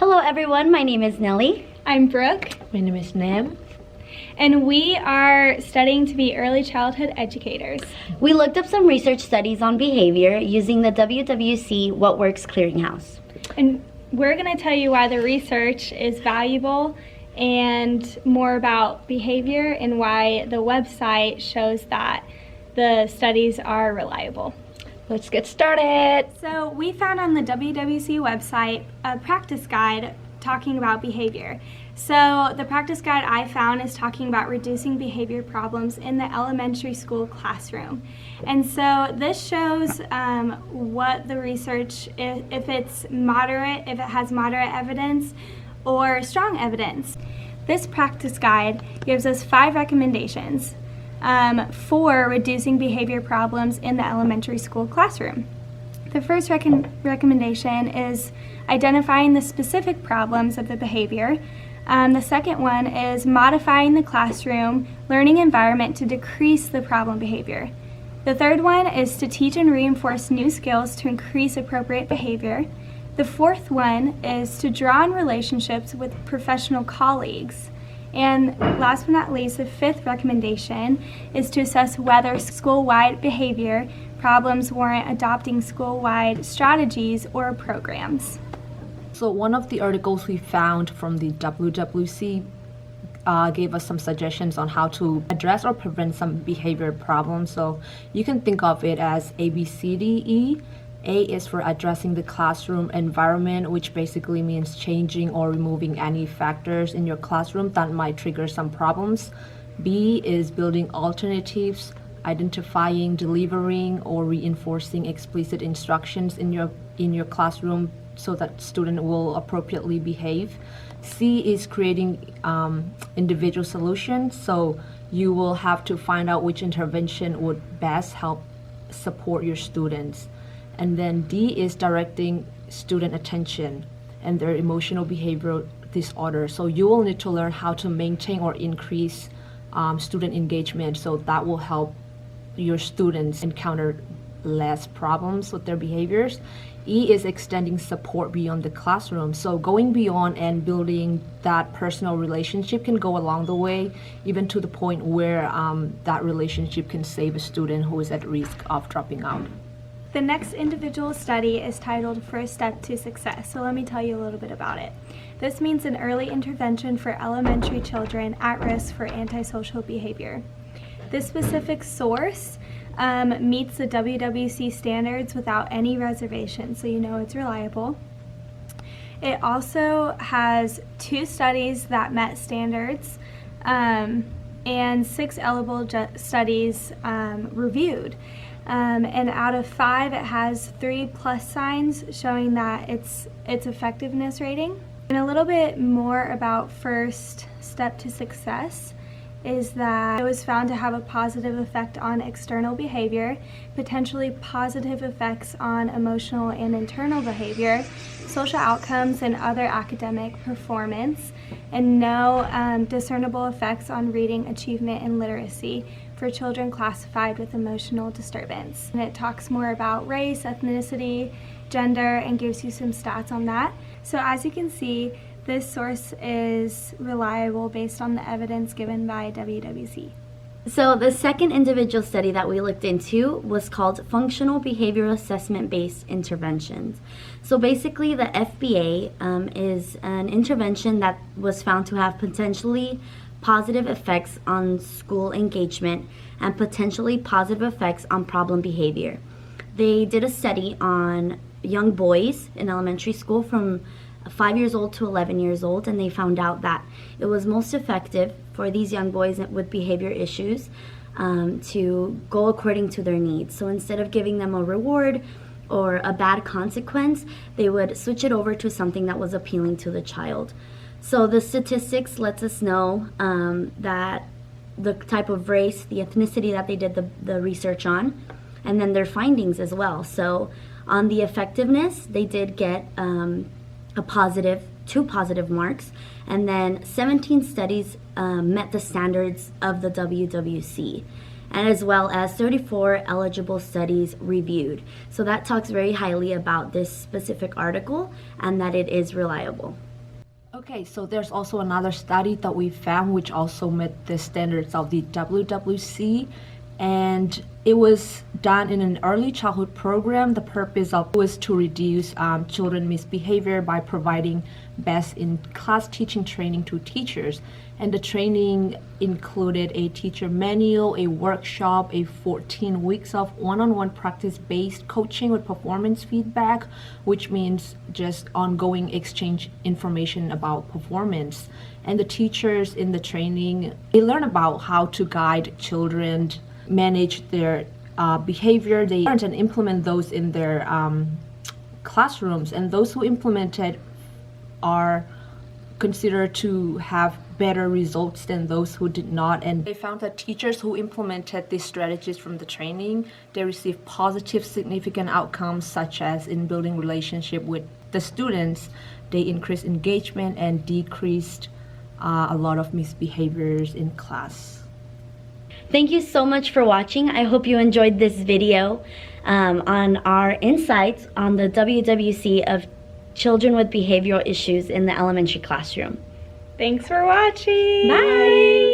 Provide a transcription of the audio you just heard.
Hello everyone, my name is Nellie. I'm Brooke. My name is Nam. And we are studying to be early childhood educators. We looked up some research studies on behavior using the WWC What Works Clearinghouse. And we're going to tell you why the research is valuable and more about behavior and why the website shows that the studies are reliable. Let's get started. So we found on the WWC website a practice guide talking about behavior. So the practice guide I found is talking about reducing behavior problems in the elementary school classroom. And so this shows what the research, if it's moderate, if it has moderate evidence or strong evidence. This practice guide gives us 5 recommendations for reducing behavior problems in the elementary school classroom. The first recommendation is identifying the specific problems of the behavior. The second one is modifying the classroom learning environment to decrease the problem behavior. The third one is to teach and reinforce new skills to increase appropriate behavior. The fourth one is to draw on relationships with professional colleagues. And last but not least, the fifth recommendation is to assess whether school-wide behavior problems warrant adopting school-wide strategies or programs. So one of the articles we found from the WWC gave us some suggestions on how to address or prevent some behavior problems. So you can think of it as ABCDE. A is for addressing the classroom environment, which basically means changing or removing any factors in your classroom that might trigger some problems. B is building alternatives, identifying, delivering, or reinforcing explicit instructions in your classroom so that student will appropriately behave. C is creating individual solutions, so you will have to find out which intervention would best help support your students. And then D is directing student attention and their emotional behavioral disorder. So you will need to learn how to maintain or increase student engagement, so that will help your students encounter less problems with their behaviors. E is extending support beyond the classroom. So going beyond and building that personal relationship can go along the way, even to the point where that relationship can save a student who is at risk of dropping out. The next individual study is titled First Step to Success, so let me tell you a little bit about it. This means an early intervention for elementary children at risk for antisocial behavior. This specific source meets the WWC standards without any reservation, so you know it's reliable. It also has 2 studies that met standards and 6 eligible studies reviewed. And out of 5, it has 3 plus signs showing that its effectiveness rating. And a little bit more about First Step to Success is that it was found to have a positive effect on external behavior, potentially positive effects on emotional and internal behavior, social outcomes, and other academic performance, and no discernible effects on reading achievement and literacy for children classified with emotional disturbance. And it talks more about race, ethnicity, gender, and gives you some stats on that. So as you can see, this source is reliable based on the evidence given by WWC. So the second individual study that we looked into was called Functional Behavioral Assessment-Based Interventions. So basically the FBA is an intervention that was found to have potentially positive effects on school engagement and potentially positive effects on problem behavior. They did a study on young boys in elementary school from 5 years old to 11 years old, and they found out that it was most effective for these young boys with behavior issues to go according to their needs. So instead of giving them a reward or a bad consequence, they would switch it over to something that was appealing to the child. So the statistics lets us know that the type of race, the ethnicity that they did the research on, and then their findings as well. So on the effectiveness, they did get two positive marks, and then 17 studies met the standards of the WWC, and as well as 34 eligible studies reviewed. So that talks very highly about this specific article and that it is reliable. Okay, so there's also another study that we found which also met the standards of the WWC, and it was done in an early childhood program. The purpose of it was to reduce children misbehavior by providing best-in-class teaching training to teachers. And the training included a teacher manual, a workshop, a 14 weeks of one-on-one practice-based coaching with performance feedback, which means just ongoing exchange information about performance. And the teachers in the training, they learn about how to guide children, manage their behavior. They learn and implement those in their classrooms, and those who implemented are considered to have better results than those who did not. And they found that teachers who implemented these strategies from the training, they received positive significant outcomes, such as in building relationship with the students. They increased engagement and decreased a lot of misbehaviors in class. Thank you so much for watching. I hope you enjoyed this video on our insights on the WWC of children with behavioral issues in the elementary classroom. Thanks for watching. Bye.